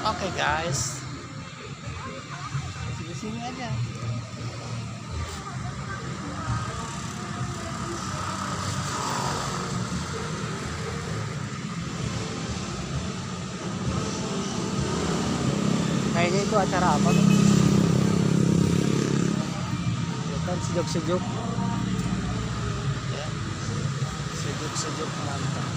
Oke guys, di sini aja. Kayaknya itu acara apa tuh? Ya kan sejuk-sejuk. Ya, sejuk-sejuk mantap.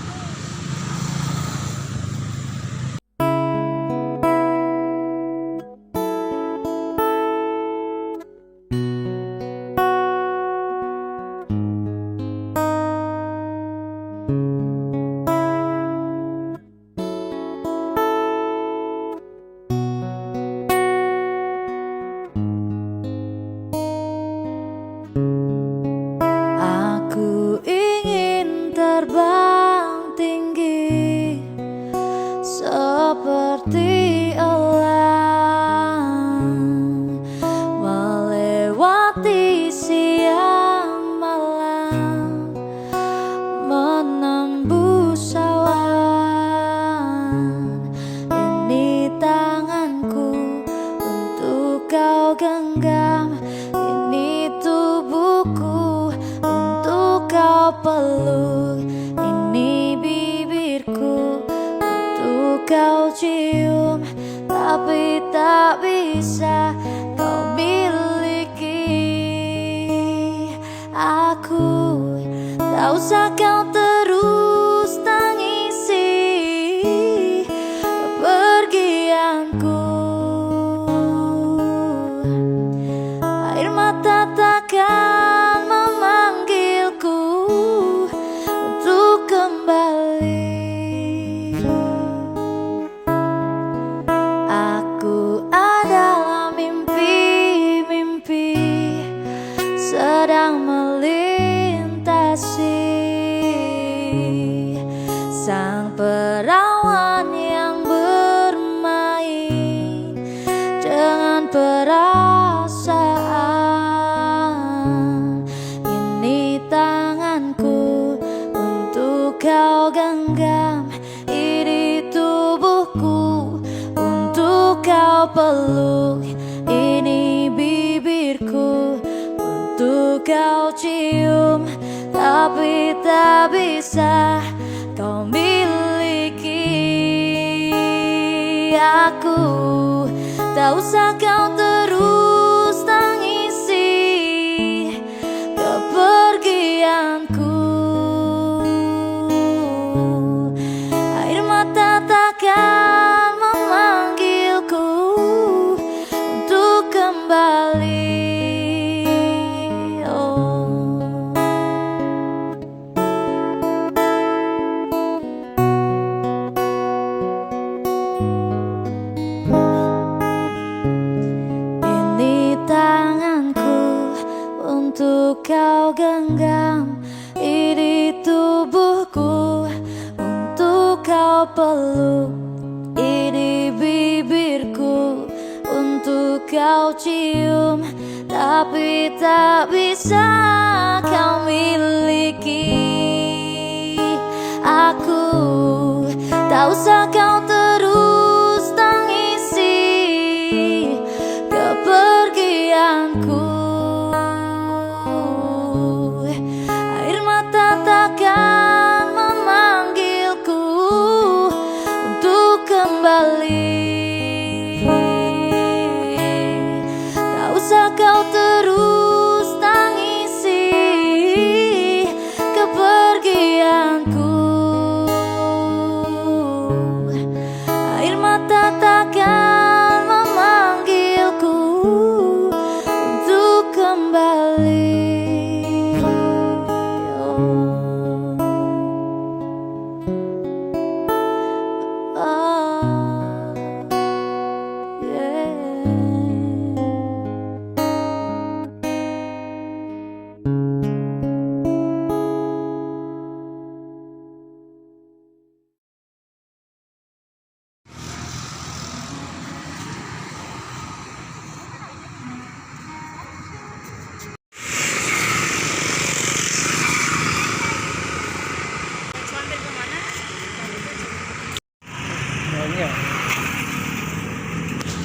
Aku ingin terbang tinggi seperti elang, melewati siang malam, menembus awan. Ini tanganku untuk kau genggam, ini tubuhku untuk kau peluk, ini bibirku untuk kau cium, tapi tak bisa kau miliki aku. Tak usah kau terus tangisi kepergianku. Air mata takkan memanggilku untuk kembali. Aku adalah mimpi-mimpi sedang melintasi sang perawan yang bermain dengan perasaan. Ini tanganku untuk kau genggam, ini tubuhku untuk kau peluk, ini bibirku untuk kau cium, tapi tak bisa kau miliki aku. Tak usah kau terus tangisi kepergianku. Air mata takkan memanggilku untuk kembali. Ini tanganku untuk kau genggam, ini tubuhku untuk kau peluk, ini bibirku untuk kau cium, tapi tak bisa kau miliki aku. Tak usah kau terus tangisi kepergianku. Air mata takkan memanggilku untuk kembali. Tak usah kau terus tangisi kepergianku. Air mata takkan memanggilku untuk kembali.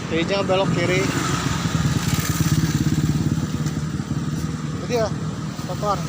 Kayaknya belok kiri. Jadi ya, kotor.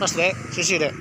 Mas dek, sisi dek.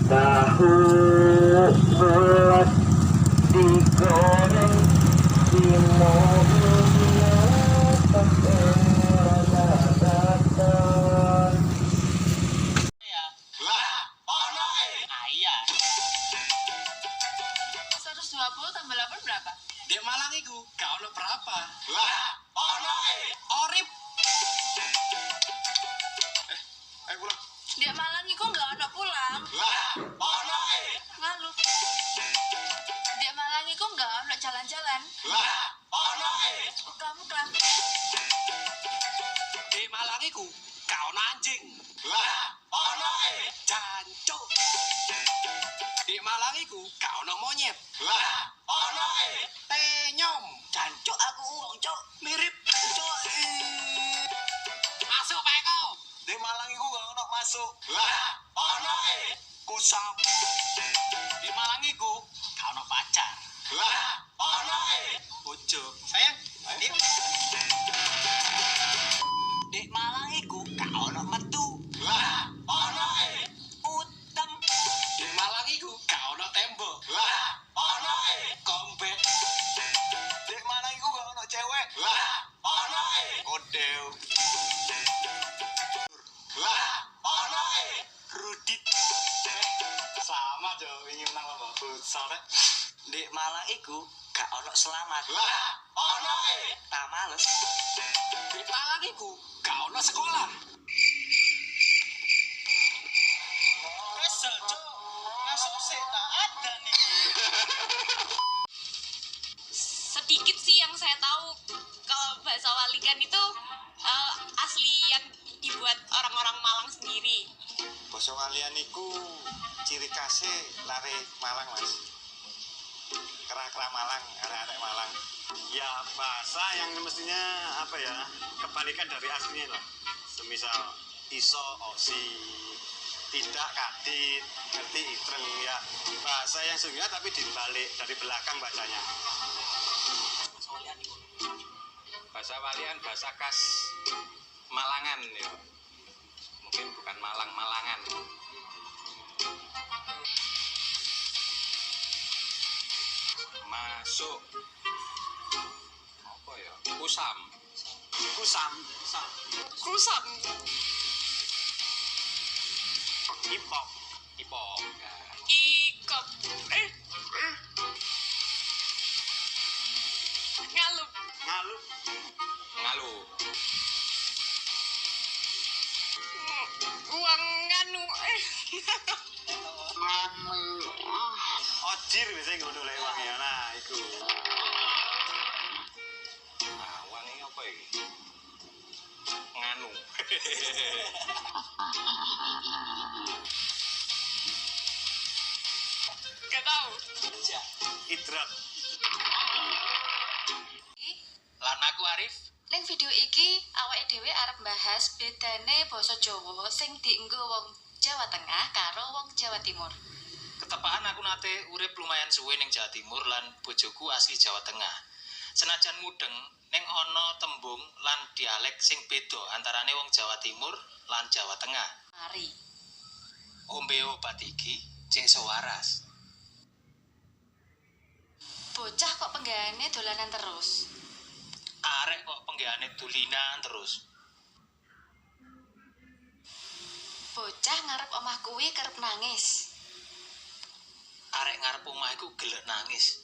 Tahu bulat digoreng di mobilnya pakai dadakan. Lah, ono ayah. 120 tambah 8 berapa? Dek Malang iku gak ono berapa. Lah, ono Orip. Ayo pulang. Dia Malang iku nggak ono pulang. Lah, ono Ngalu. Dia Malang iku nggak ono jalan-jalan. Lah, ono Kamu kan Dek Malang iku gak ono anjing. Lah, ono jancuk. Dek Malang iku gak ono monyet. Lah, ono tenyom. Jancuk aku wong cuk. Mirip cuk. Masuk Pak Eko. Dek Malang iku gak ono masuk. Lah, ono kusam. Dek Malang iku gak ono pacar. Lah, ono bojo. Sayang, adik. Dek Malang iku gak ono metu. Lah, ono utem. Dek Malang iku gak ono tembok. Lah, ono kombet. Dek Malang iku gak ono cewek. Lah, ono kodeo. Lah, ono Rudit. Sama jo wingi menang lomba futsal rek. Dek Malang iku gak ono selamat. Lah, ono tak males. Dek Malang iku gak ono sekolah. Kesel cok. Masuk sih tak ada nih. sedikit sih yang saya tahu kalau bahasa walikan itu asli yang dibuat orang-orang Malang sendiri. Basa walian iku ciri khasnya lare Malang mas. Kera-kera Malang, arek-arek Malang. Ya bahasa yang mestinya apa ya, kebalikan dari aslinya lah. Semisal iso, osi, tidak, kadit, ngerti, itreng ya. Bahasa yang sehingga tapi dibalik dari belakang bacanya. Bahasa walian bahasa khas Malangan ya. Mungkin bukan Malang, Malangan. Masuk apa ya? Kusam. Kusam, Kusam. ipok, Ipok. Ikop. Ngalup. ngalup, Ngalu. Uang nganu. ojir biasanya ngono lek wong ya. Nah, iku. Nah, wangi apa iki? Gak tahu. Idrak. Lan aku Arif. Ning video iki awake dhewe arep bahas bedane basa Jawa sing dienggo wong Jawa Tengah karo wong Jawa Timur. Ketepaan aku nate urip lumayan suwe ning Jawa Timur lan bojoku asli Jawa Tengah. Senajan mudeng ning ana tembung lan dialek sing beda antarane wong Jawa Timur lan Jawa Tengah. Mari. Ombe obat iki cek sewaras. Bocah kok penggane dolanan terus. Arek kok penggane dulinan terus. Bocah ngarep omah kuwi kerep nangis. Arek ngarep omah iku gelek nangis.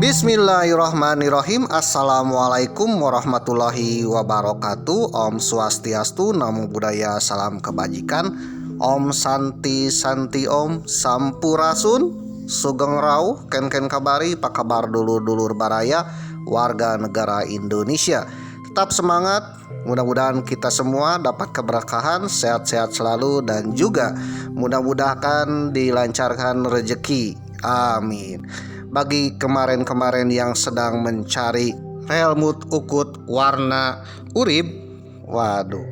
Bismillahirrahmanirrahim. Assalamualaikum warahmatullahi wabarakatuh. Om Swastiastu, Namo Buddhaya, salam kebajikan. Om Santi Santi Om Sampurasun. Sugeng Rau Ken kabari, pak kabar dulur-dulur baraya, warga negara Indonesia. Tetap semangat, mudah-mudahan kita semua dapat keberkahan, sehat-sehat selalu, dan juga mudah-mudahan dilancarkan rezeki. Amin. Bagi kemarin-kemarin yang sedang mencari helmut ukut warna urib, waduh,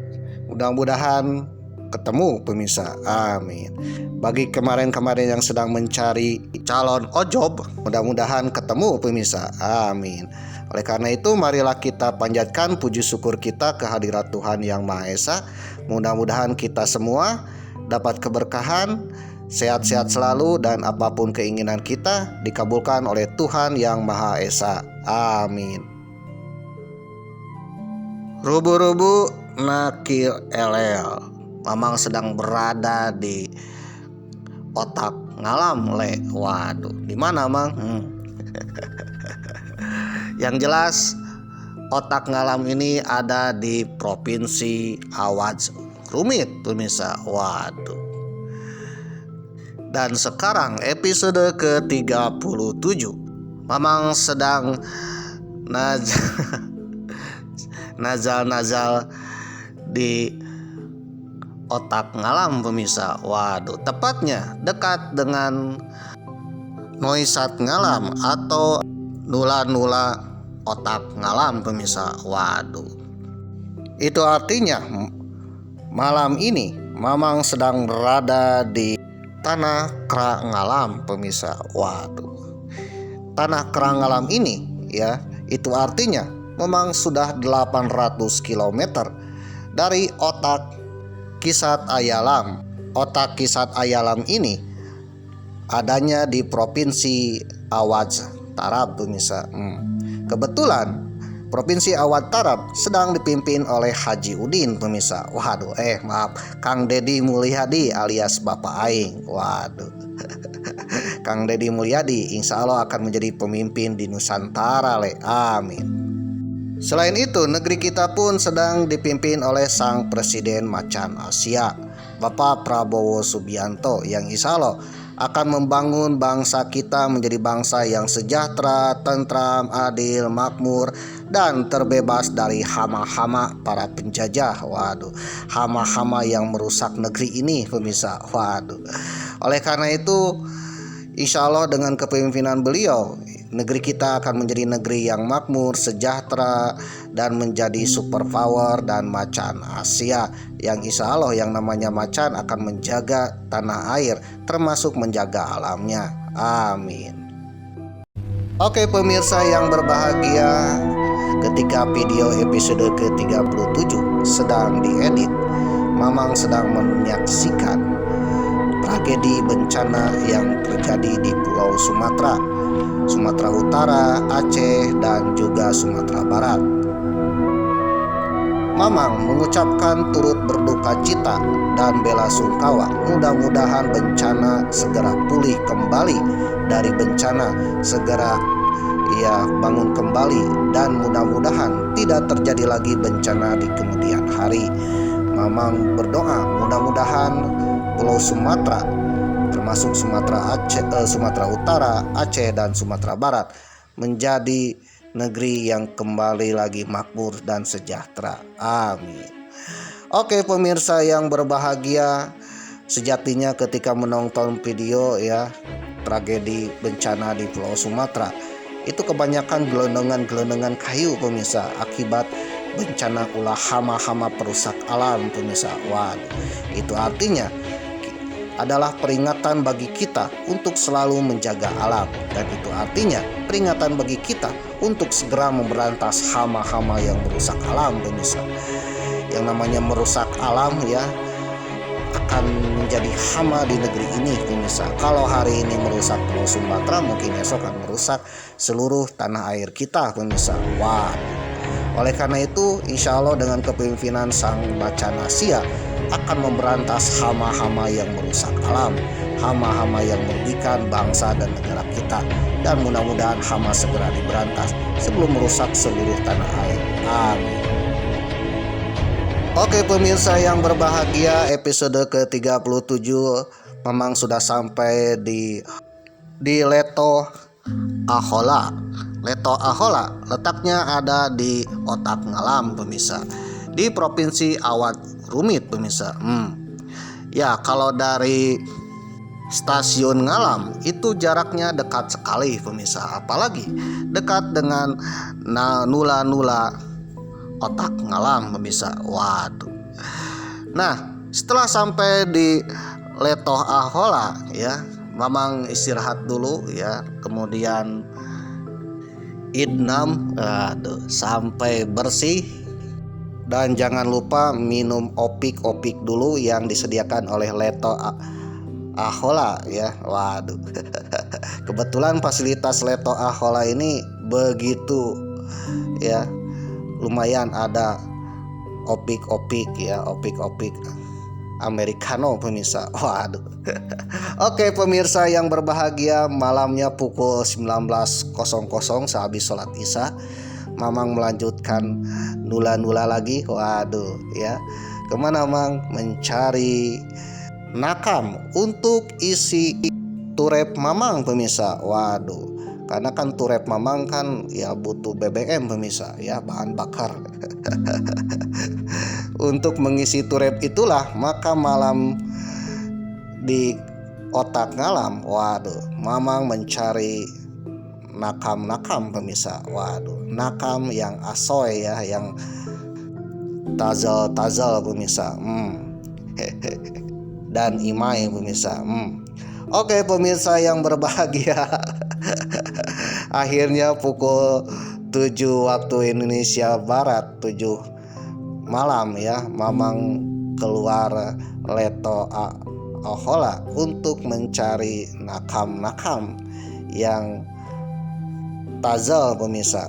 mudah-mudahan ketemu pemirsa. Amin. Bagi kemarin-kemarin yang sedang mencari calon ojob, mudah-mudahan ketemu pemirsa. Amin. Oleh karena itu, marilah kita panjatkan puji syukur kita kehadirat Tuhan Yang Maha Esa. Mudah-mudahan kita semua dapat keberkahan, sehat-sehat selalu, dan apapun keinginan kita dikabulkan oleh Tuhan Yang Maha Esa. Amin. Rubu-rubu nakil elel, Mamang sedang berada di otak ngalam le. Waduh, di mana Mang? Yang jelas otak ngalam ini ada di Provinsi Awaz Rumit pemirsa. Waduh. Dan sekarang episode ke-37, Mamang sedang nazal di otak ngalam pemirsa. Waduh, tepatnya dekat dengan Noisat ngalam atau nula-nula otak ngalam pemirsa. Waduh, itu artinya malam ini Mamang sedang berada di Tanah Kera Ngalam pemirsa. Waduh, Tanah Kera Ngalam ini ya, itu artinya memang sudah 800 km dari otak Kisat Ayalam. Otak Kisat Ayalam ini adanya di Provinsi Awaz Tarab pemirsa. Kebetulan Provinsi Awad Tarab sedang dipimpin oleh Haji Udin pemirsa. Waduh, maaf, Kang Deddy Mulyadi alias Bapak Aing. Waduh, Kang Deddy Mulyadi insya Allah akan menjadi pemimpin di Nusantara le. Amin. Selain itu, negeri kita pun sedang dipimpin oleh Sang Presiden Macan Asia, Bapak Prabowo Subianto, yang insya Allah akan membangun bangsa kita menjadi bangsa yang sejahtera, tentram, adil, makmur, dan terbebas dari hama-hama para penjajah. Waduh, hama-hama yang merusak negeri ini pemirsa. Waduh. Oleh karena itu, insya Allah dengan kepemimpinan beliau, negeri kita akan menjadi negeri yang makmur, sejahtera, dan menjadi superpower dan macan Asia, yang insya Allah yang namanya macan akan menjaga tanah air, termasuk menjaga alamnya. Amin. Oke pemirsa yang berbahagia, ketika video episode ke-37 sedang diedit, Mamang sedang menyaksikan tragedi bencana yang terjadi di Pulau Sumatera, Sumatera Utara, Aceh, dan juga Sumatera Barat. Mamang mengucapkan turut berduka cita dan bela sungkawa. Mudah-mudahan bencana segera pulih kembali dari bencana, segera ia bangun kembali, dan mudah-mudahan tidak terjadi lagi bencana di kemudian hari. Mamang berdoa mudah-mudahan Pulau Sumatera, termasuk Sumatera Utara, Aceh, dan Sumatera Barat menjadi negeri yang kembali lagi makmur dan sejahtera. Amin. Oke pemirsa yang berbahagia, sejatinya ketika menonton video ya tragedi bencana di Pulau Sumatera, itu kebanyakan gelondongan kayu pemirsa akibat bencana ulah hama-hama perusak alam pemirsa. Waduh, itu artinya adalah peringatan bagi kita untuk selalu menjaga alam, dan itu artinya peringatan bagi kita untuk segera memberantas hama-hama yang merusak alam pemirsa. Yang namanya merusak alam ya akan menjadi hama di negeri ini pemirsa. Kalau hari ini merusak Pulau Sumatera, mungkin esok akan merusak seluruh tanah air kita pemirsa. Wah, oleh karena itu insya Allah dengan kepemimpinan Sang Macan Asia, akan memberantas hama-hama yang merusak alam, hama-hama yang merugikan bangsa dan negara kita, dan mudah-mudahan hama segera diberantas sebelum merusak seluruh tanah air. Amin. Oke pemirsa yang berbahagia, episode ke-37 memang sudah sampai di Leto Ahola. Leto Ahola letaknya ada di Otak Ngalam pemirsa, di Provinsi Awad Rumit pemirsa. Ya, kalau dari Stasiun Ngalam itu jaraknya dekat sekali pemirsa, apalagi dekat dengan nula-nula Otak Ngalam pemirsa. Waduh. Nah, setelah sampai di Leto Ahola ya, Mamang istirahat dulu ya, kemudian idnam sampai bersih, dan jangan lupa minum opik-opik dulu yang disediakan oleh Leto Ahola ya. Waduh. Kebetulan fasilitas Leto Ahola ini begitu ya, lumayan ada opik-opik ya, opik-opik Americano pemirsa. Waduh. Oke pemirsa yang berbahagia, malamnya pukul 19.00 sehabis sholat isya, Mamang melanjutkan nula-nula lagi. Waduh ya, kemana Mang? Mencari nakam untuk isi turep Mamang pemirsa. Waduh, karena kan turep Mamang kan ya butuh BBM pemirsa ya, bahan bakar. Untuk mengisi turep itulah maka malam di Otak Ngalam, waduh, Mamang mencari nakam-nakam pemirsa. Waduh, nakam yang asoy ya, yang tazal pemirsa. Dan imai pemirsa. Oke pemirsa yang berbahagia. Akhirnya pukul 7 waktu Indonesia Barat, 7 malam ya, Mamang keluar Leto Ahola untuk mencari nakam-nakam yang tazal pemirsa.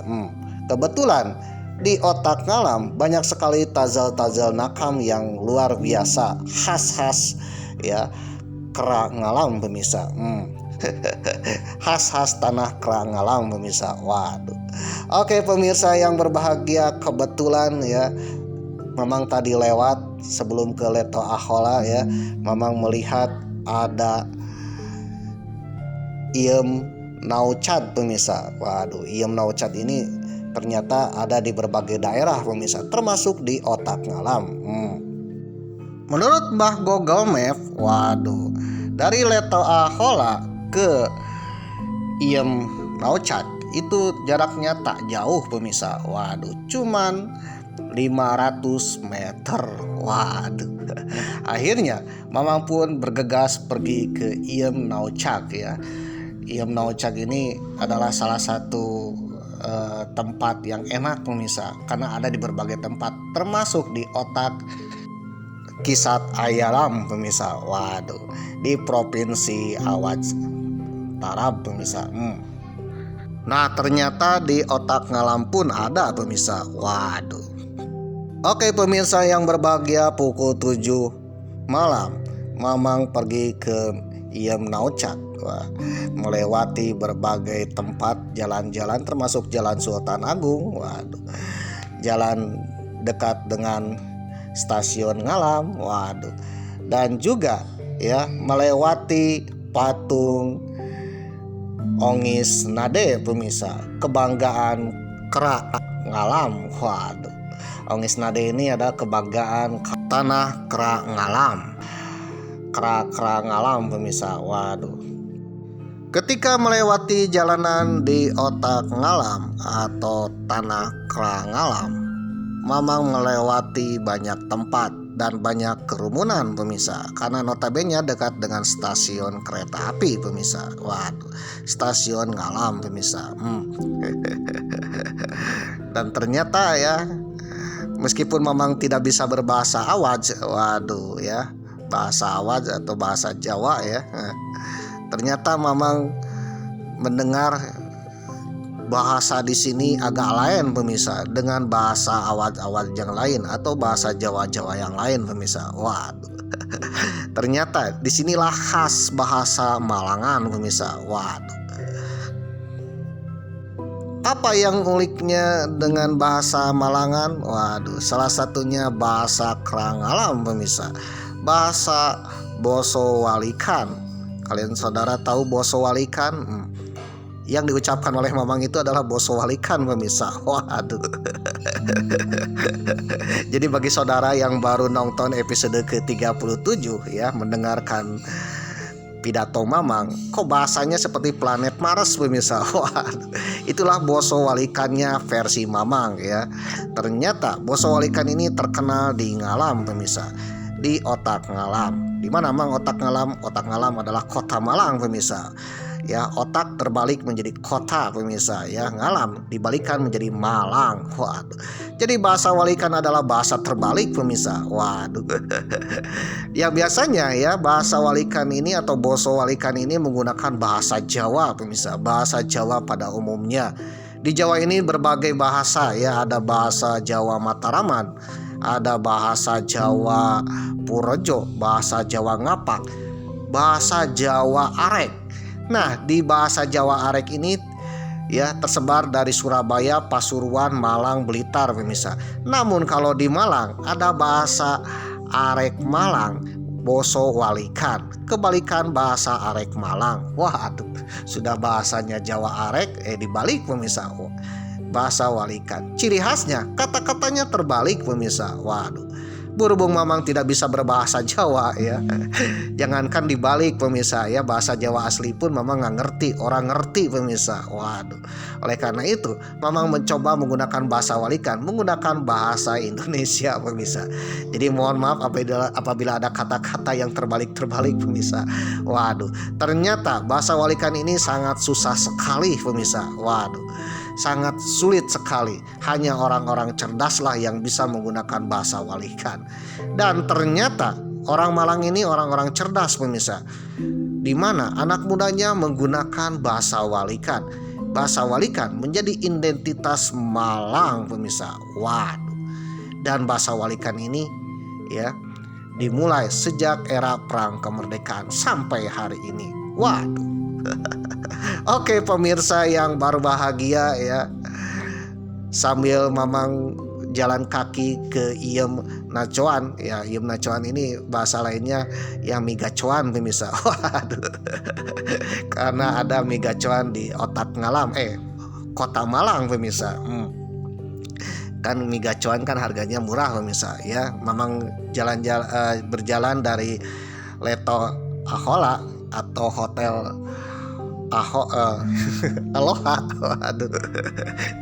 Kebetulan di Otak Ngalam banyak sekali tazal-tazal nakam yang luar biasa, khas-khas ya Kera Ngalam pemirsa. Khas-khas tanah Kera Ngalam pemirsa. Waduh. Oke pemirsa yang berbahagia, kebetulan ya Mamang tadi lewat sebelum ke Leto Ahola ya, Mamang melihat ada Iem Naucad pemirsa. Waduh, Iem Naucad ini ternyata ada di berbagai daerah pemirsa, termasuk di Otak Ngalam. Menurut Mbah Google Map, waduh, dari Leto Ahola ke Iem Naucad itu jaraknya tak jauh pemirsa. Waduh, cuman 500 meter. Waduh. Akhirnya Mamang pun bergegas pergi ke Iem Naucad ya. Iem Naucad ini adalah salah satu tempat yang enak pemirsa, karena ada di berbagai tempat, termasuk di Otak Kisat Ayalam pemirsa. Waduh, di Provinsi Awad Tarab pemirsa. Nah, ternyata di Otak Ngalam pun ada pemirsa. Waduh. Oke pemirsa yang berbahagia, pukul 7 malam Mamang pergi ke Iem Naucad. Melewati berbagai tempat, jalan-jalan termasuk Jalan Sultan Agung. Waduh. Jalan dekat dengan Stasiun Ngalam. Waduh. Dan juga ya melewati patung Ongis Nade pemirsa, kebanggaan Kera Ngalam. Waduh. Ongis Nade ini ada kebanggaan tanah Kera Ngalam. Kera Ngalam pemirsa. Waduh. Ketika melewati jalanan di Otak Ngalam atau tanah Kera Ngalam, Mamang melewati banyak tempat dan banyak kerumunan pemirsa, karena notabene dekat dengan stasiun kereta api pemirsa. Waduh, Stasiun Ngalam pemirsa. Dan ternyata ya, meskipun Mamang tidak bisa berbahasa Awaj, waduh ya, bahasa Awaj atau bahasa Jawa ya, ternyata Mamang mendengar bahasa di sini agak lain pemirsa dengan bahasa awal-awal yang lain atau bahasa Jawa-Jawa yang lain pemirsa. Waduh. Ternyata disinilah khas bahasa Malangan pemirsa. Waduh. Apa yang uniknya dengan bahasa Malangan? Waduh, salah satunya bahasa Krangalam pemirsa. Bahasa Boso Walikan. Kalian saudara tahu Boso Walikan? Yang diucapkan oleh Mamang itu adalah Boso Walikan pemirsa. Waduh. Jadi bagi saudara yang baru nonton episode ke-37 ya, mendengarkan pidato Mamang, kok bahasanya seperti planet Mars pemirsa. Waduh. Itulah Boso Walikannya versi Mamang ya. Ternyata Boso Walikan ini terkenal di Ngalam pemirsa, di Otak Ngalam. Di mana Mang Otak Ngalam? Otak Ngalam adalah kota Malang pemirsa. Ya, otak terbalik menjadi kota pemirsa ya. Ngalam dibalikan menjadi Malang. Waduh. Jadi bahasa Walikan adalah bahasa terbalik pemirsa. Waduh. Ya biasanya ya bahasa Walikan ini atau Boso Walikan ini menggunakan bahasa Jawa pemirsa. Bahasa Jawa pada umumnya. Di Jawa ini berbagai bahasa ya. Ada bahasa Jawa Mataraman, ada bahasa Jawa Purworejo, bahasa Jawa Ngapak, bahasa Jawa Arek. Nah, di bahasa Jawa Arek ini ya tersebar dari Surabaya, Pasuruan, Malang, Blitar pemirsa. Namun kalau di Malang ada bahasa Arek Malang, Boso Walikan. Kebalikan bahasa Arek Malang. Waduh, sudah bahasanya Jawa Arek dibalik pemirsa. Bahasa Walikan. Ciri khasnya kata-katanya terbalik pemirsa. Waduh. Berhubung Mamang tidak bisa berbahasa Jawa ya, jangankan dibalik pemirsa ya, bahasa Jawa asli pun Mamang nggak ngerti, orang ngerti pemirsa. Waduh. Oleh karena itu Mamang mencoba menggunakan bahasa Walikan, menggunakan bahasa Indonesia pemirsa. Jadi mohon maaf apabila ada kata-kata yang terbalik-terbalik pemirsa. Waduh. Ternyata bahasa Walikan ini sangat susah sekali pemirsa. Waduh. Sangat sulit sekali. Hanya orang-orang cerdaslah yang bisa menggunakan bahasa Walikan. Dan ternyata orang Malang ini orang-orang cerdas pemirsa. Di mana anak mudanya menggunakan bahasa Walikan. Bahasa Walikan menjadi identitas Malang pemirsa. Waduh. Dan bahasa Walikan ini ya dimulai sejak era Perang Kemerdekaan sampai hari ini. Waduh. Oke pemirsa yang baru bahagia ya, sambil Mamang jalan kaki ke Iem Nacoan ya. Iem Nacoan ini bahasa lainnya ya Migacoan pemirsa. Waduh. Karena ada Migacoan di Otak Ngalam kota Malang pemirsa. Kan Migacoan kan harganya murah pemirsa ya. Mamang berjalan dari Leto Ahola atau Hotel Aloha. Waduh.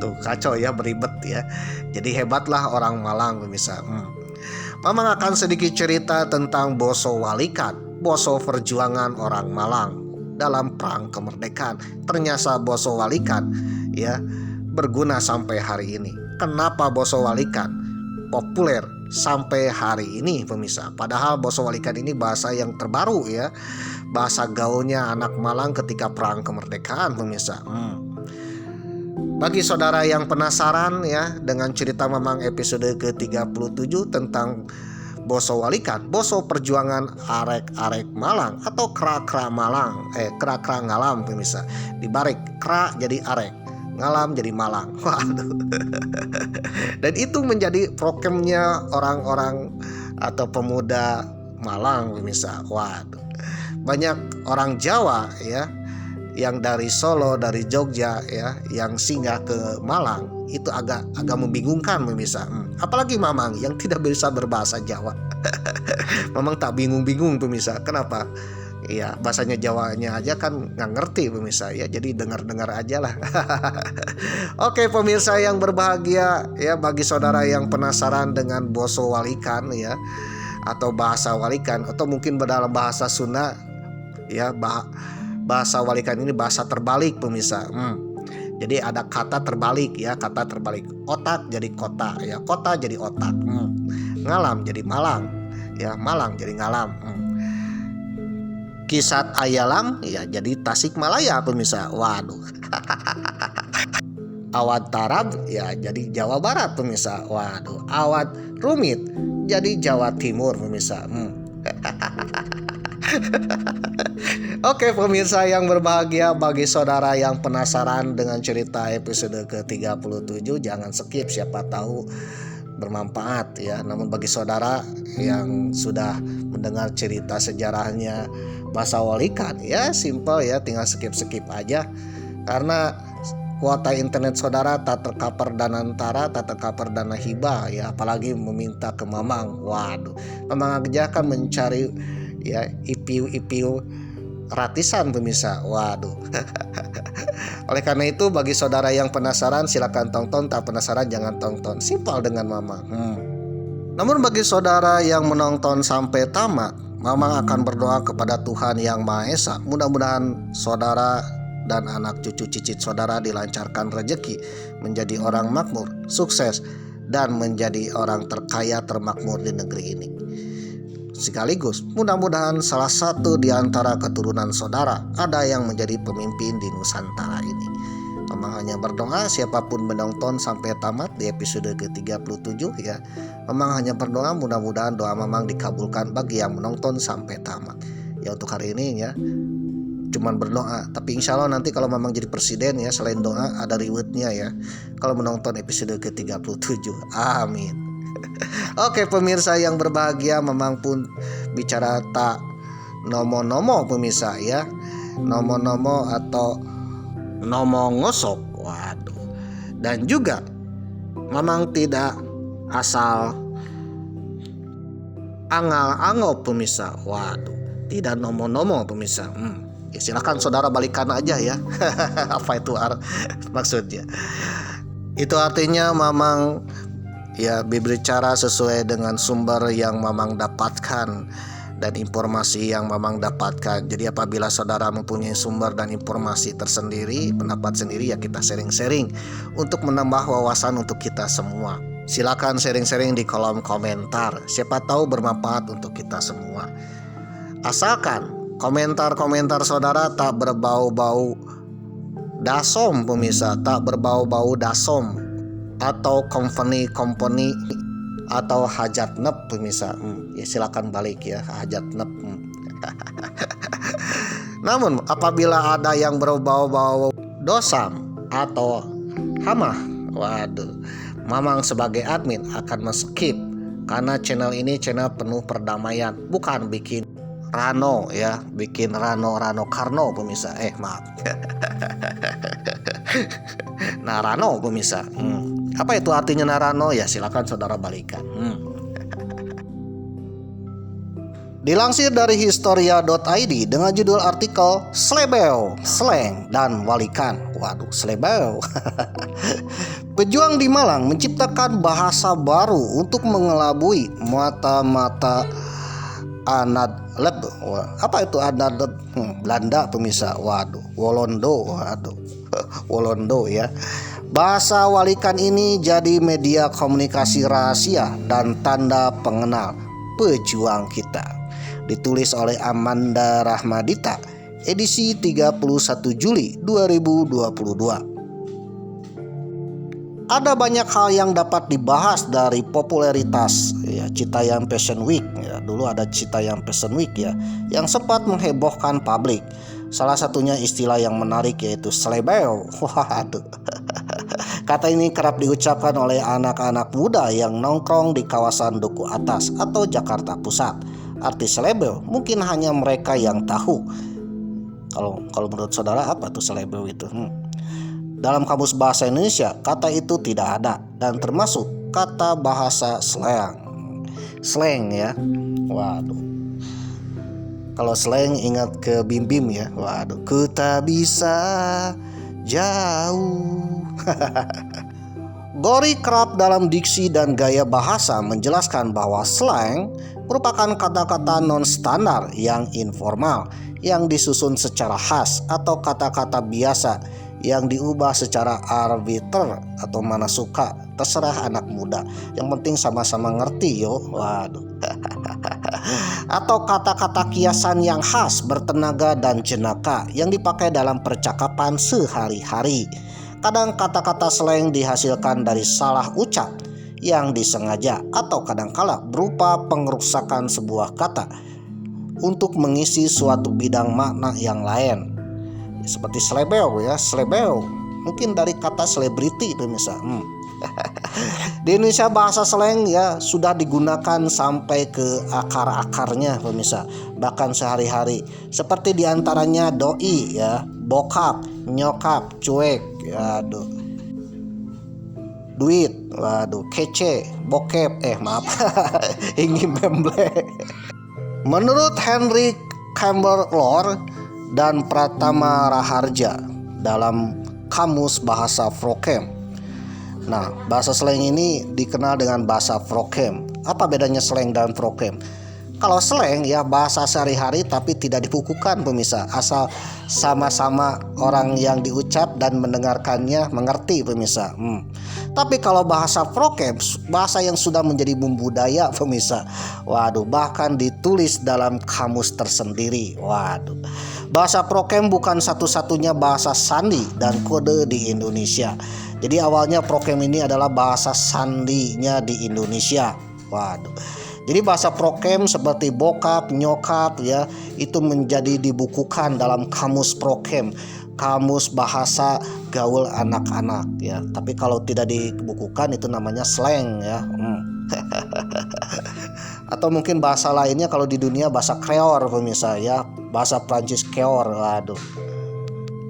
Tuh kacau ya, beribet ya. Jadi hebatlah orang Malang pemirsa. Mamang akan sedikit cerita tentang Boso Walikan, Boso perjuangan orang Malang dalam Perang Kemerdekaan. Ternyata Boso Walikan ya berguna sampai hari ini. Kenapa Boso Walikan populer sampai hari ini pemirsa? Padahal Boso Walikan ini bahasa yang terbaru ya. Bahasa gaulnya anak Malang ketika Perang Kemerdekaan pemirsa. Bagi saudara yang penasaran ya dengan cerita Mamang episode ke-37 tentang Boso Walikan, Boso perjuangan arek-arek Malang atau kra-kra Malang, kra-kra Ngalam pemirsa. Dibalik kra jadi arek, Ngalam jadi Malang. Waduh. Dan itu menjadi prokemnya orang-orang atau pemuda Malang pemirsa. Waduh. Banyak orang Jawa ya yang dari Solo, dari Jogja ya, yang singgah ke Malang itu agak membingungkan pemirsa. Apalagi Mamang yang tidak bisa berbahasa Jawa. Mamang tak bingung-bingung pemirsa. Kenapa? Iya, bahasanya Jawanya aja kan nggak ngerti pemirsa ya. Jadi dengar-dengar aja lah. Oke pemirsa yang berbahagia ya, bagi saudara yang penasaran dengan Boso Walikan ya, atau bahasa Walikan, atau mungkin dalam bahasa Sunda ya, bahasa Walikan ini bahasa terbalik pemirsa. Jadi ada kata terbalik ya, kata terbalik. Otak jadi kota ya, kota jadi otak. Ngalam jadi Malang ya, Malang jadi Ngalam. Kisat Ayalam ya jadi Tasikmalaya pemirsa. Waduh. Awad Tarab ya jadi Jawa Barat pemirsa. Waduh, awad rumit jadi Jawa Timur pemirsa. Oke pemirsa yang berbahagia, bagi saudara yang penasaran dengan cerita episode ke-37 jangan skip, siapa tahu bermanfaat ya. Namun bagi saudara yang sudah mendengar cerita sejarahnya Basa Walikan ya simpel ya, tinggal skip aja karena kuota internet saudara tak tercover dana antara, tak tercover dana hibah ya, apalagi meminta ke Mamang. Waduh, Mamang aja kan mencari ya IPU gratisan pemirsa. Waduh. Oleh karena itu bagi saudara yang penasaran silakan tonton, tak penasaran jangan tonton. Simpel dengan Mamang. Namun bagi saudara yang menonton sampai tamat, Mamang akan berdoa kepada Tuhan Yang Maha Esa. Mudah-mudahan saudara dan anak cucu cicit saudara dilancarkan rezeki, menjadi orang makmur, sukses, dan menjadi orang terkaya termakmur di negeri ini. Sekaligus mudah-mudahan salah satu di antara keturunan saudara ada yang menjadi pemimpin di Nusantara ini. Mamang hanya berdoa siapapun menonton sampai tamat di episode ke-37 ya. Mamang hanya berdoa mudah-mudahan doa Mamang dikabulkan bagi yang menonton sampai tamat. Ya untuk hari ini ya cuman berdoa, tapi insya Allah nanti kalau Mamang jadi presiden ya, selain doa ada rewardnya ya kalau menonton episode ke-37. Amin. Oke pemirsa yang berbahagia, Mamang pun bicara tak nomo-nomo pemirsa ya, nomo-nomo atau nomo ngosok. Waduh. Dan juga Mamang tidak asal angal-angop pemirsa. Waduh, tidak nomo-nomo pemirsa. Ya silakan saudara balikan aja ya. Apa itu maksudnya? Itu artinya Mamang ya berbicara sesuai dengan sumber yang Mamang dapatkan dan informasi yang Mamang dapatkan. Jadi apabila saudara mempunyai sumber dan informasi tersendiri, pendapat sendiri ya kita sharing-sharing untuk menambah wawasan untuk kita semua. Silakan sharing-sharing di kolom komentar. Siapa tahu bermanfaat untuk kita semua. Asalkan komentar-komentar saudara tak berbau-bau dasom pemirsa, tak berbau-bau dasom atau company atau hajat nep pemirsa. Ya silakan balik ya hajat nep. Namun apabila ada yang berbau-bau dosam atau hamah, waduh, Mamang sebagai admin akan men-skip karena channel ini channel penuh perdamaian, bukan bikin Rano ya, bikin Rano Karno pemirsa. Maaf. Narano pemirsa. Apa itu artinya Narano? Ya silakan saudara balikan. Dilansir dari historia.id dengan judul artikel Slebeo, Slang dan Walikan. Waduh, Slebeo. Pejuang di Malang menciptakan bahasa baru untuk mengelabui mata-mata Anadleb. Apa itu Anadleb? Belanda pemirsa. Waduh, Wolondo. Waduh, Wolondo ya. Bahasa Walikan ini jadi media komunikasi rahasia dan tanda pengenal pejuang kita. Ditulis oleh Amanda Rahmadita, edisi 31 Juli 2022. Ada banyak hal yang dapat dibahas dari popularitas ya Citayam Fashion Week ya. Dulu ada Citayam Fashion Week ya yang sempat menghebohkan publik. Salah satunya istilah yang menarik yaitu slebeo. Waduh. Kata ini kerap diucapkan oleh anak-anak muda yang nongkrong di kawasan Duku Atas atau Jakarta Pusat. Arti slebeo mungkin hanya mereka yang tahu. Kalau menurut saudara apa tuh slebeo itu? Dalam kamus bahasa Indonesia, kata itu tidak ada dan termasuk kata bahasa slang. Slang ya. Waduh. Kalau slang ingat ke Bim Bim ya. Waduh, ku tak bisa jauh. Gori kerap dalam diksi dan gaya bahasa menjelaskan bahwa slang merupakan kata-kata non-standar yang informal yang disusun secara khas atau kata-kata biasa yang diubah secara arbiter atau mana suka, terserah anak muda. Yang penting sama-sama ngerti yo. Waduh. Atau kata-kata kiasan yang khas, bertenaga dan jenaka yang dipakai dalam percakapan sehari-hari. Kadang kata-kata slang dihasilkan dari salah ucap yang disengaja atau kadangkala berupa pengerusakan sebuah kata untuk mengisi suatu bidang makna yang lain. Seperti slebeo ya, slebeo mungkin dari kata selebriti pemirsa. Di Indonesia bahasa slang ya sudah digunakan sampai ke akar-akarnya pemirsa, bahkan sehari-hari. Seperti diantaranya doi ya, bokap, nyokap, cuek, aduh, duit, waduh, kece, bokep, maaf, ingin memble. Menurut Henry Chamberlain dan Pratama Raharja dalam Kamus Bahasa Frokem. Nah, bahasa slang ini dikenal dengan bahasa Frokem. Apa bedanya slang dan Frokem? Kalau slang ya bahasa sehari-hari tapi tidak dibukukan pemirsa, asal sama-sama orang yang diucap dan mendengarkannya mengerti pemirsa. Tapi kalau bahasa Frokem, bahasa yang sudah menjadi bumbu budaya pemirsa. Waduh, bahkan ditulis dalam kamus tersendiri. Waduh. Bahasa Frokem bukan satu-satunya bahasa sandi dan kode di Indonesia. Jadi awalnya Frokem ini adalah bahasa sandinya di Indonesia. Waduh. Jadi bahasa Frokem seperti bokap, nyokap ya, itu menjadi dibukukan dalam kamus Frokem, kamus bahasa gaul anak-anak ya. Tapi kalau tidak dibukukan itu namanya slang ya. Atau mungkin bahasa lainnya kalau di dunia bahasa Creole pemirsa ya, bahasa Prancis Creole. Waduh.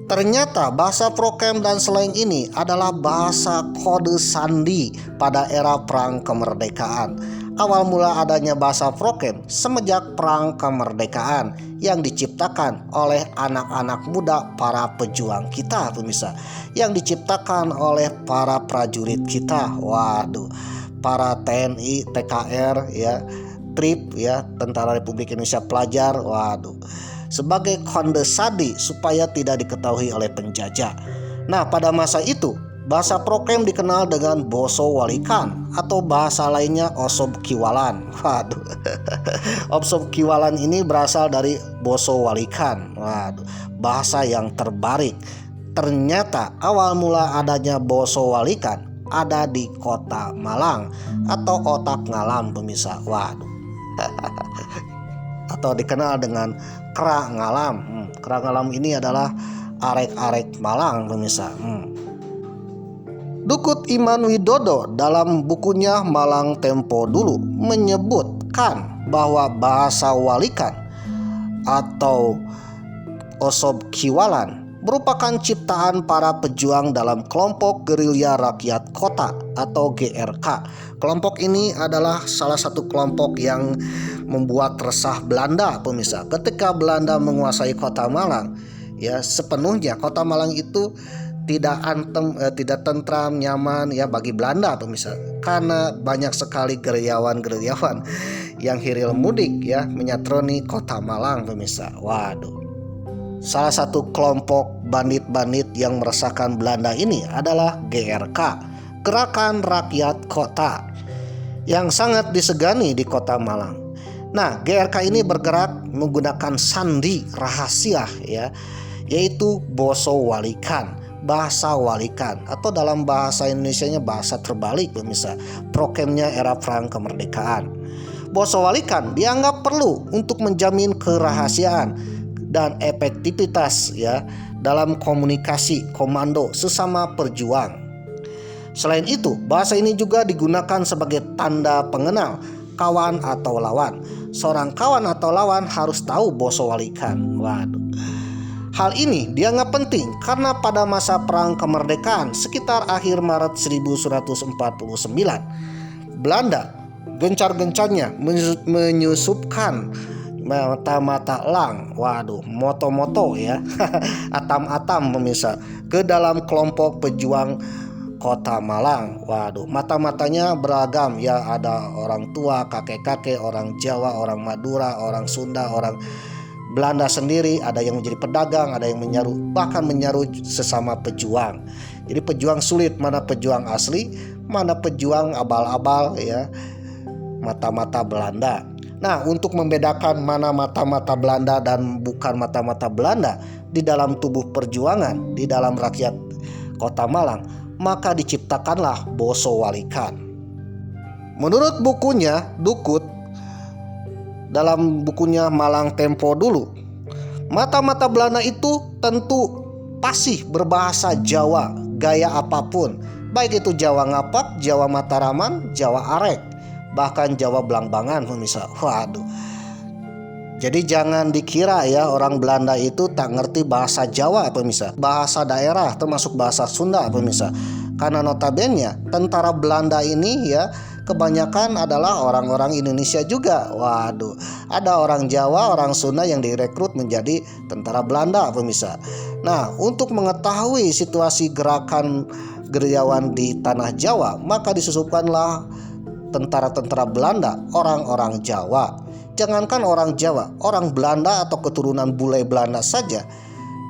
Ternyata bahasa Frokem dan slang ini adalah bahasa kode sandi pada era perang kemerdekaan. Awal mula adanya bahasa Frokem semenjak perang kemerdekaan yang diciptakan oleh anak-anak muda para pejuang kita pemirsa, yang diciptakan oleh para prajurit kita. Waduh, para TNI, TKR ya, TRIP ya, Tentara Republik Indonesia Pelajar. Waduh, sebagai konde sandi supaya tidak diketahui oleh penjajah. Nah, pada masa itu bahasa Frokem dikenal dengan Boso Walikan atau bahasa lainnya Osob Kiwalan. Waduh. Osob Kiwalan ini berasal dari Boso Walikan. Waduh, bahasa yang terbalik. Ternyata awal mula adanya Boso Walikan ada di Kota Malang atau Otak Ngalam pemirsa. Waduh. Atau dikenal dengan Kera Ngalam. Kera Ngalam ini adalah arek-arek Malang pemirsa. Dukut Iman Widodo dalam bukunya Malang Tempo Dulu menyebutkan bahwa bahasa Walikan atau Osob Kiwalan merupakan ciptaan para pejuang dalam kelompok gerilya rakyat kota atau GRK. Kelompok ini adalah salah satu kelompok yang membuat resah Belanda pemirsa. Ketika Belanda menguasai Kota Malang, ya sepenuhnya Kota Malang itu tidak tentram, nyaman ya bagi Belanda pemirsa, karena banyak sekali gerilyawan yang hiril mudik ya menyatroni Kota Malang pemirsa. Waduh. Salah satu kelompok bandit-bandit yang meresahkan Belanda ini adalah GRK, Gerakan Rakyat Kota, yang sangat disegani di Kota Malang. Nah, GRK ini bergerak menggunakan sandi rahasia ya, yaitu Boso Walikan, bahasa Walikan, atau dalam bahasa Indonesianya bahasa terbalik pemirsa, Frokemnya era perang kemerdekaan. Boso Walikan dianggap perlu untuk menjamin kerahasiaan dan efektivitas ya dalam komunikasi komando sesama perjuang. Selain itu, bahasa ini juga digunakan sebagai tanda pengenal kawan atau lawan. Seorang kawan atau lawan harus tahu Boso Walikan. Waduh. Hal ini dianggap penting karena pada masa perang kemerdekaan sekitar akhir Maret 1949, Belanda gencar-gencarnya menyusupkan mata-mata elang, waduh, moto-moto ya, atam-atam pemirsa, ke dalam kelompok pejuang Kota Malang. Waduh, mata-matanya beragam ya, ada orang tua, kakek-kakek, orang Jawa, orang Madura, orang Sunda, orang Belanda sendiri, ada yang menjadi pedagang, ada yang menyaru, bahkan menyaru sesama pejuang. Jadi pejuang sulit, mana pejuang asli, mana pejuang abal-abal ya, mata-mata Belanda. Nah, untuk membedakan mana mata-mata Belanda dan bukan mata-mata Belanda di dalam tubuh perjuangan, di dalam rakyat kota Malang, maka diciptakanlah Boso Walikan. Menurut bukunya Dukut, dalam bukunya Malang Tempo dulu, mata-mata Belanda itu tentu fasih berbahasa Jawa, gaya apapun, baik itu Jawa Ngapak, Jawa Mataraman, Jawa Arek, bahkan Jawa Blangbangan pemirsa. Waduh. Jadi jangan dikira ya orang Belanda itu tak ngerti bahasa Jawa pemirsa, bahasa daerah termasuk bahasa Sunda pemirsa. Karena notabene tentara Belanda ini ya kebanyakan adalah orang-orang Indonesia juga. Waduh, ada orang Jawa, orang Sunda yang direkrut menjadi tentara Belanda pemirsa. Nah, untuk mengetahui situasi gerakan gerilyawan di tanah Jawa, maka disusupkanlah tentara-tentara Belanda, orang-orang Jawa. Jangankan orang Jawa, orang Belanda atau keturunan bule Belanda saja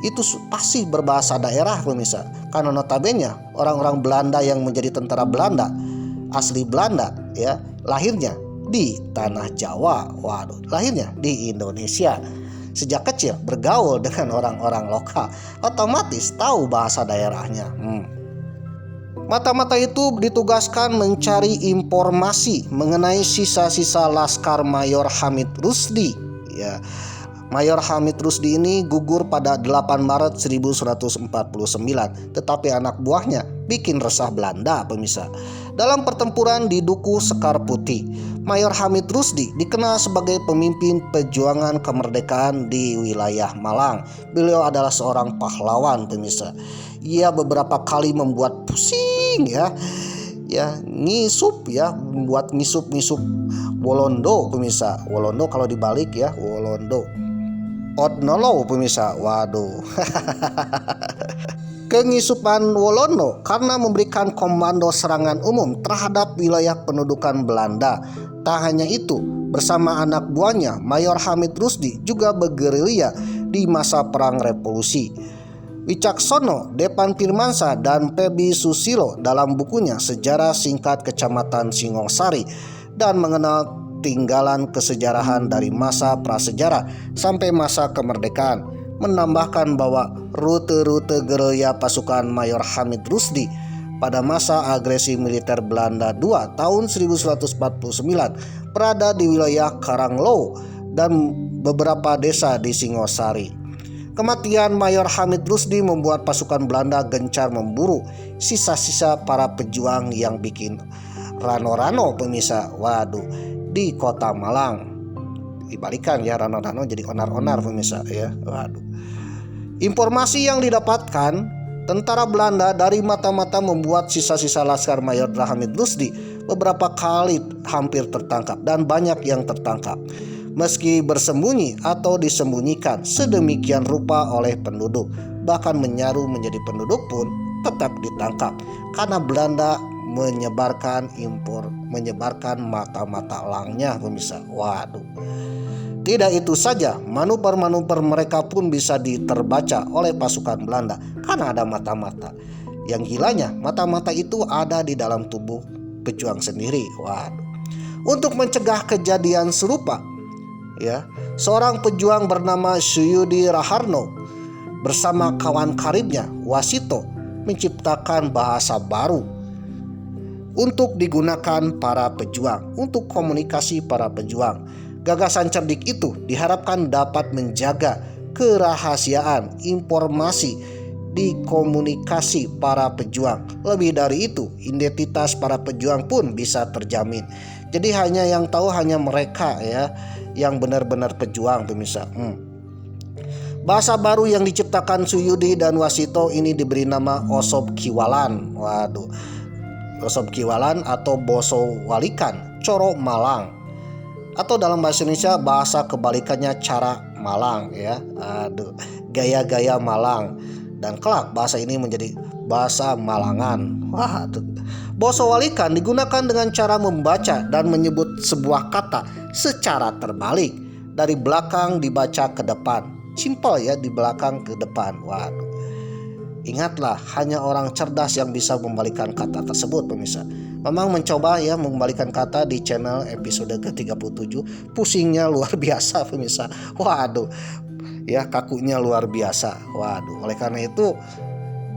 itu pasti berbahasa daerah pemirsa. Karena notabene orang-orang Belanda yang menjadi tentara Belanda asli Belanda ya, lahirnya di tanah Jawa. Waduh, lahirnya di Indonesia. Sejak kecil bergaul dengan orang-orang lokal, otomatis tahu bahasa daerahnya. Mata-mata itu ditugaskan mencari informasi mengenai sisa-sisa Laskar Mayor Hamid Rusdi ya. Mayor Hamid Rusdi ini gugur pada 8 Maret 1149, tetapi anak buahnya bikin resah Belanda pemirsa. Dalam pertempuran di Duku Sekar Putih, Mayor Hamid Rusdi dikenal sebagai pemimpin perjuangan kemerdekaan di wilayah Malang. Beliau adalah seorang pahlawan pemirsa. Ia beberapa kali membuat pusing ya ngisup ya, membuat ngisup Wolondo pemirsa. Wolondo kalau dibalik ya Wolondo Odnolow pemirsa. Waduh. Pengisupan Wolondo karena memberikan komando serangan umum terhadap wilayah pendudukan Belanda. Tak hanya itu, bersama anak buahnya Mayor Hamid Rusdi juga bergerilya di masa Perang Revolusi. Wicaksono, Depan Firmansyah, dan Pebi Susilo dalam bukunya Sejarah Singkat Kecamatan Singosari dan mengenal tinggalan kesejarahan dari masa prasejarah sampai masa kemerdekaan menambahkan bahwa rute-rute gerilya pasukan Mayor Hamid Rusdi pada masa agresi militer Belanda II tahun 1149 berada di wilayah Karanglo dan beberapa desa di Singosari. Kematian Mayor Hamid Rusdi membuat pasukan Belanda gencar memburu sisa-sisa para pejuang yang bikin rano-rano pemirsa. Waduh, di kota Malang. Dibalikan ya, rano-rano jadi onar-onar pemirsa ya. Waduh. Informasi yang didapatkan tentara Belanda dari mata-mata membuat sisa-sisa Laskar Mayor Hamid Rusdi beberapa kali hampir tertangkap dan banyak yang tertangkap. Meski bersembunyi atau disembunyikan sedemikian rupa oleh penduduk, bahkan menyaru menjadi penduduk pun tetap ditangkap karena Belanda menyebarkan mata-mata elangnya pemirsa. Waduh. Tidak itu saja, manuver-manuver mereka pun bisa diterbaca oleh pasukan Belanda karena ada mata-mata. Yang gilanya, mata-mata itu ada di dalam tubuh pejuang sendiri. Waduh. Untuk mencegah kejadian serupa, ya, seorang pejuang bernama Suyudi Raharno bersama kawan karibnya Wasito menciptakan bahasa baru untuk digunakan para pejuang, untuk komunikasi para pejuang. Gagasan cerdik itu diharapkan dapat menjaga kerahasiaan informasi di komunikasi para pejuang. Lebih dari itu, identitas para pejuang pun bisa terjamin. Jadi hanya yang tahu hanya mereka ya, yang benar-benar pejuang pemirsa. Bahasa baru yang diciptakan Suyudi dan Wasito ini diberi nama Osob Kiwalan. Waduh. Osob Kiwalan atau Boso Walikan, Coro Malang. Atau dalam bahasa Indonesia bahasa kebalikannya cara Malang ya. Aduh, gaya-gaya Malang. Dan kelak bahasa ini menjadi bahasa Malangan. Waduh. Boso Walikan digunakan dengan cara membaca dan menyebut sebuah kata secara terbalik. Dari belakang dibaca ke depan. Simpel ya, di belakang ke depan. Waduh. Ingatlah, hanya orang cerdas yang bisa membalikan kata tersebut pemirsa. Memang mencoba ya membalikan kata di channel episode ke-37. Pusingnya luar biasa pemirsa. Waduh. Ya, kakunya luar biasa. Waduh. Oleh karena itu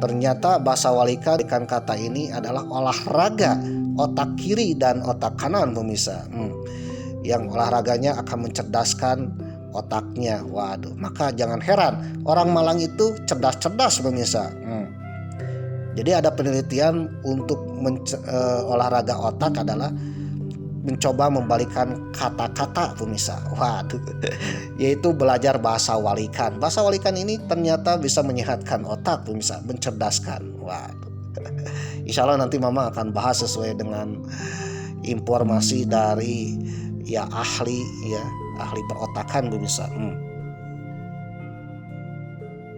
Ternyata bahasa walikan kata ini adalah olahraga otak kiri dan otak kanan pemirsa. Yang olahraganya akan mencerdaskan otaknya. Waduh, maka jangan heran orang Malang itu cerdas-cerdas pemirsa. Jadi ada penelitian untuk olahraga otak adalah mencoba membalikkan kata-kata pemirsa. Waduh, yaitu belajar bahasa walikan. Bahasa walikan ini ternyata bisa menyehatkan otak pemirsa, mencerdaskan. Waduh. Insya Allah nanti Mama akan bahas sesuai dengan informasi dari ahli perotakan pemirsa.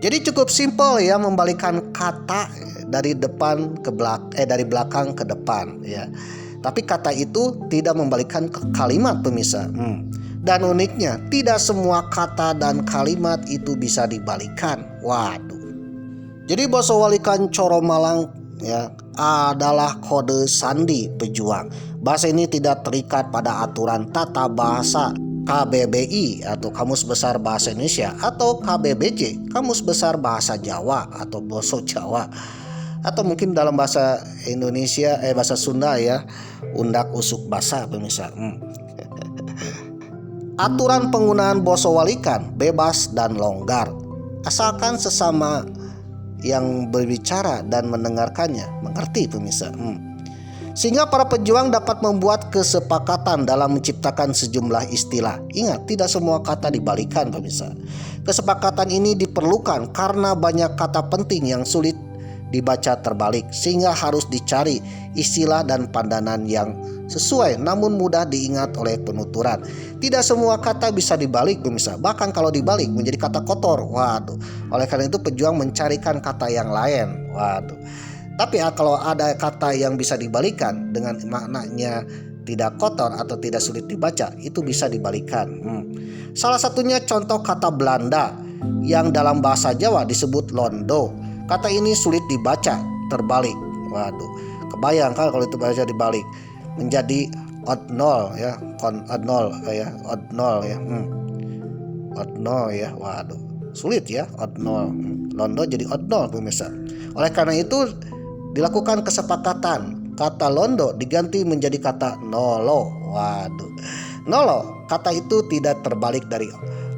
Jadi cukup simpel ya membalikkan kata dari depan ke dari belakang ke depan ya. Tapi kata itu tidak membalikkan kalimat pemirsa. Dan uniknya tidak semua kata dan kalimat itu bisa dibalikan. Waduh. Jadi bahasa walikan Coro Malang ya adalah kode sandi pejuang. Bahasa ini tidak terikat pada aturan tata bahasa KBBI atau Kamus Besar Bahasa Indonesia atau KBBJ, Kamus Besar Bahasa Jawa atau Boso Jawa, atau mungkin dalam bahasa Indonesia bahasa Sunda ya, undak usuk basa pemirsa. Aturan penggunaan basa walikan bebas dan longgar, asalkan sesama yang berbicara dan mendengarkannya mengerti pemirsa. Sehingga para pejuang dapat membuat kesepakatan dalam menciptakan sejumlah istilah. Ingat, tidak semua kata dibalikan pemirsa. Kesepakatan ini diperlukan karena banyak kata penting yang sulit dibaca terbalik, sehingga harus dicari istilah dan pandanan yang sesuai namun mudah diingat oleh penuturan. Tidak semua kata bisa dibalik pemirsa, bahkan kalau dibalik menjadi kata kotor. Waduh, oleh karena itu pejuang mencarikan kata yang lain. Waduh. Tapi kalau ada kata yang bisa dibalikan dengan maknanya tidak kotor atau tidak sulit dibaca, itu bisa dibalikan. Salah satunya contoh kata Belanda yang dalam bahasa Jawa disebut londo. Kata ini sulit dibaca terbalik. Waduh, kebayang kan kalau itu baca dibalik menjadi odnol ya, odnol ya, odnol ya, odnol ya. Waduh, sulit ya odnol. Londo jadi odnol pemirsa. Oleh karena itu dilakukan kesepakatan, kata londo diganti menjadi kata nolo. Waduh, nolo kata itu tidak terbalik dari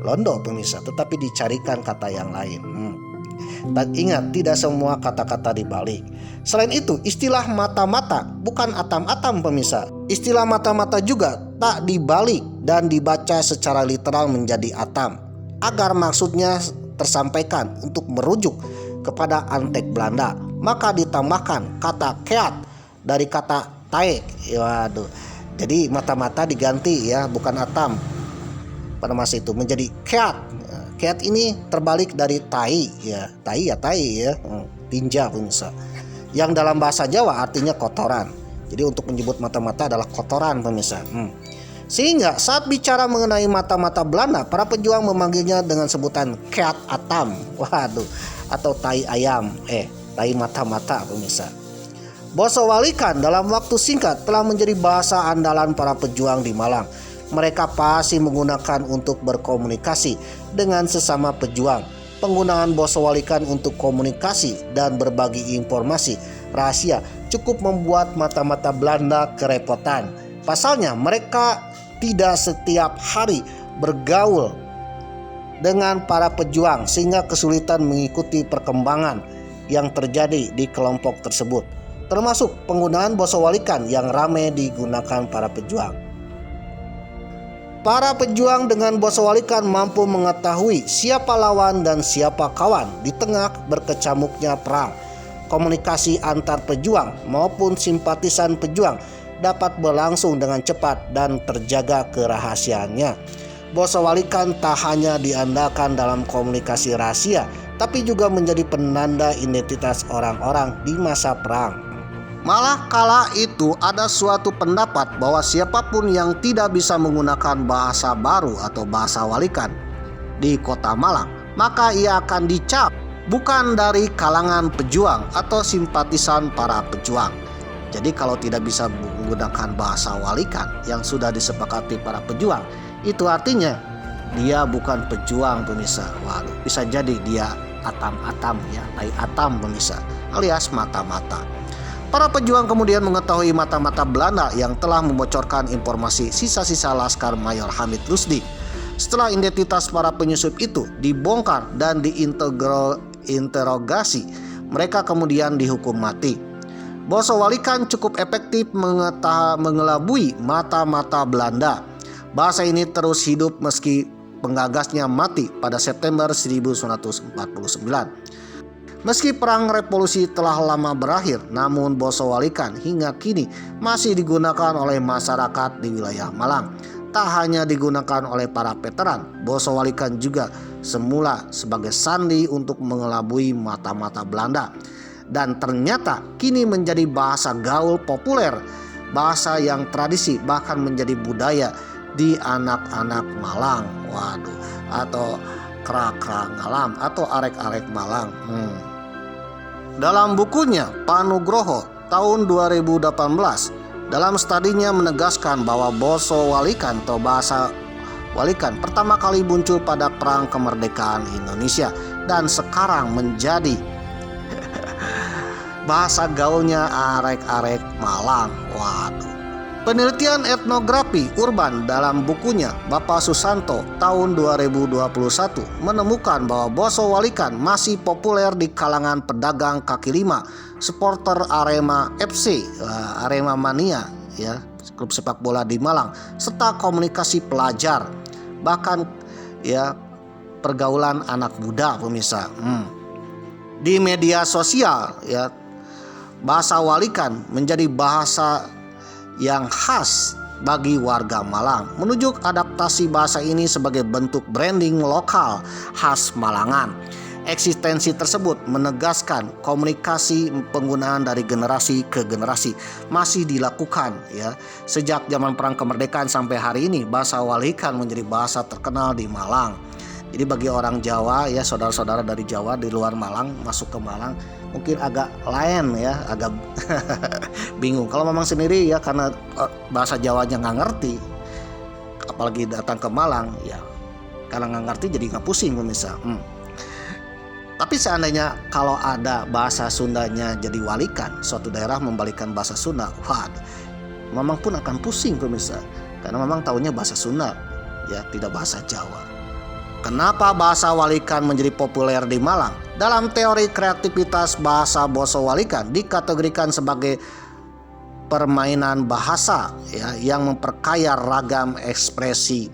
londo pemirsa, tetapi dicarikan kata yang lain. Dan ingat, tidak semua kata-kata dibalik. Selain itu, istilah mata-mata bukan atam-atam pemirsa. Istilah mata-mata juga tak dibalik dan dibaca secara literal menjadi atam, agar maksudnya tersampaikan untuk merujuk kepada antek Belanda. Maka ditambahkan kata keat dari kata tae. Waduh. Jadi mata-mata diganti ya, bukan atam pada masa itu menjadi keat. Keat ini terbalik dari tai ya. Tai ya tai ya. Tinja pemirsa. Yang dalam bahasa Jawa artinya kotoran. Jadi untuk menyebut mata-mata adalah kotoran pemirsa. Sehingga saat bicara mengenai mata-mata Belanda, para pejuang memanggilnya dengan sebutan keat atam. Waduh. Atau tai ayam. Tai mata-mata pemirsa. Basa walikan dalam waktu singkat telah menjadi bahasa andalan para pejuang di Malang. Mereka pasti menggunakan untuk berkomunikasi dengan sesama pejuang. Penggunaan basa walikan untuk komunikasi dan berbagi informasi rahasia cukup membuat mata-mata Belanda kerepotan. Pasalnya mereka tidak setiap hari bergaul dengan para pejuang sehingga kesulitan mengikuti perkembangan yang terjadi di kelompok tersebut, termasuk penggunaan basa walikan yang ramai digunakan para pejuang. Para pejuang dengan basa walikan mampu mengetahui siapa lawan dan siapa kawan di tengah berkecamuknya perang. Komunikasi antar pejuang maupun simpatisan pejuang dapat berlangsung dengan cepat dan terjaga kerahasiaannya. Basa walikan tak hanya diandalkan dalam komunikasi rahasia, tapi juga menjadi penanda identitas orang-orang di masa perang. Malah kala itu ada suatu pendapat bahwa siapapun yang tidak bisa menggunakan bahasa baru atau bahasa walikan di kota Malang, maka ia akan dicap bukan dari kalangan pejuang atau simpatisan para pejuang. Jadi kalau tidak bisa menggunakan bahasa walikan yang sudah disepakati para pejuang, itu artinya dia bukan pejuang pemirsa. Waduh, bisa jadi dia atam-atam ya, tai atam pemirsa. alias mata-mata. Para pejuang kemudian mengetahui mata-mata Belanda yang telah membocorkan informasi sisa-sisa Laskar Mayor Hamid Rusdi. Setelah identitas para penyusup itu dibongkar dan diinterogasi, mereka kemudian dihukum mati. Boso Walikan cukup efektif mengelabui mata-mata Belanda. Bahasa ini terus hidup meski penggagasnya mati pada September 1949. Meski perang revolusi telah lama berakhir, namun Boso Walikan hingga kini masih digunakan oleh masyarakat di wilayah Malang. Tak hanya digunakan oleh para veteran, Boso Walikan juga semula sebagai sandi untuk mengelabui mata-mata Belanda. Dan ternyata kini menjadi bahasa gaul populer, bahasa yang tradisi bahkan menjadi budaya di anak-anak Malang. Waduh, atau kera-kera ngalam atau arek-arek Malang. Dalam bukunya Pak Nugroho tahun 2018, dalam studinya menegaskan bahwa Boso Walikan atau bahasa Walikan pertama kali muncul pada Perang Kemerdekaan Indonesia dan sekarang menjadi bahasa gaulnya arek-arek Malang. Waduh. Penelitian etnografi urban dalam bukunya Bapak Susanto tahun 2021 menemukan bahwa Boso Walikan masih populer di kalangan pedagang kaki lima, supporter Arema FC, Arema Mania, ya, klub sepak bola di Malang, serta komunikasi pelajar, bahkan ya pergaulan anak muda, pemirsa. Di media sosial, ya, bahasa Walikan menjadi bahasa yang khas bagi warga Malang. Menunjuk adaptasi bahasa ini sebagai bentuk branding lokal khas Malangan. Eksistensi tersebut menegaskan komunikasi penggunaan dari generasi ke generasi masih dilakukan, ya. Sejak zaman Perang Kemerdekaan sampai hari ini, bahasa Walikan menjadi bahasa terkenal di Malang. Jadi bagi orang Jawa, ya, saudara-saudara dari Jawa di luar Malang masuk ke Malang mungkin agak lain, ya, agak bingung. Kalau memang sendiri, ya, karena bahasa Jawanya nggak ngerti, apalagi datang ke Malang, ya, karena nggak ngerti jadi nggak pusing, pemirsa. Tapi seandainya kalau ada bahasa Sundanya jadi Walikan, suatu daerah membalikan bahasa Sunda, waduh, memang pun akan pusing, pemirsa, karena memang tahunya bahasa Sunda, ya, tidak bahasa Jawa. Kenapa bahasa Walikan menjadi populer di Malang? Dalam teori kreativitas, bahasa Boso Walikan dikategorikan sebagai permainan bahasa, ya, yang memperkaya ragam ekspresi,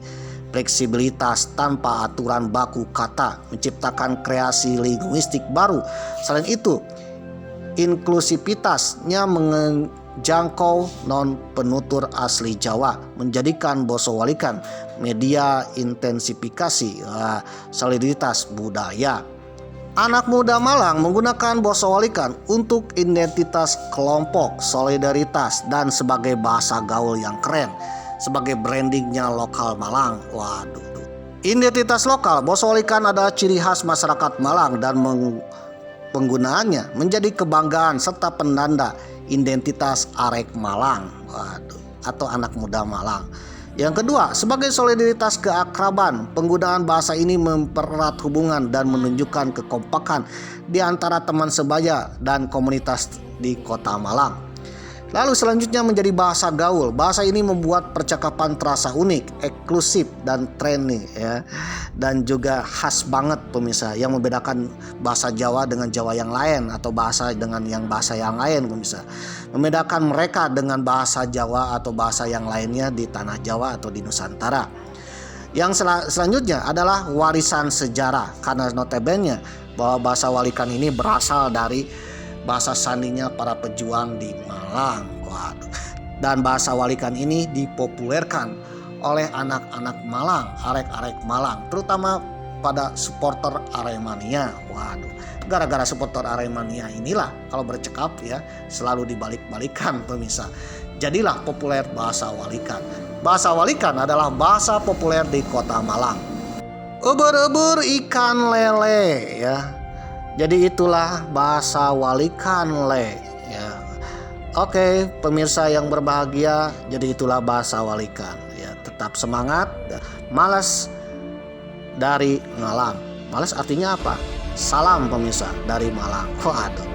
fleksibilitas tanpa aturan baku kata, menciptakan kreasi linguistik baru. Selain itu, inklusivitasnya menjangkau non-penutur asli Jawa, menjadikan Boso Walikan media intensifikasi soliditas budaya. Anak muda Malang menggunakan Boso Walikan untuk identitas kelompok, solidaritas, dan sebagai bahasa gaul yang keren, sebagai brandingnya lokal Malang. Waduh. Identitas lokal Boso Walikan adalah ciri khas masyarakat Malang dan penggunaannya menjadi kebanggaan serta penanda identitas arek Malang. Waduh, atau anak muda Malang. Yang kedua, sebagai solidaritas keakraban, penggunaan bahasa ini mempererat hubungan dan menunjukkan kekompakan di antara teman sebaya dan komunitas di kota Malang. Lalu selanjutnya menjadi bahasa gaul. Bahasa ini membuat percakapan terasa unik, eksklusif, dan trendy, ya, dan juga khas banget, pemirsa, yang membedakan bahasa Jawa dengan Jawa yang lain atau bahasa dengan yang bahasa yang lain, pemirsa. Membedakan mereka dengan bahasa Jawa atau bahasa yang lainnya di tanah Jawa atau di Nusantara. Yang selanjutnya adalah warisan sejarah, karena notabene bahwa bahasa Walikan ini berasal dari bahasa sandinya para pejuang di Malang. Waduh. Dan bahasa Walikan ini dipopulerkan oleh anak-anak Malang, arek-arek Malang, terutama pada supporter Aremania. Waduh. Gara-gara supporter Aremania inilah kalau bercakap, ya, selalu dibalik-balikan, pemirsa. Jadilah populer bahasa Walikan. Bahasa Walikan adalah bahasa populer di kota Malang. Ubur-ubur ikan lele, ya. Jadi itulah bahasa Walikan, ya. Oke, pemirsa yang berbahagia, jadi itulah bahasa Walikan, ya. Tetap semangat. Malas dari ngalam. Malas artinya apa? Salam, pemirsa, dari Malang. Waduh.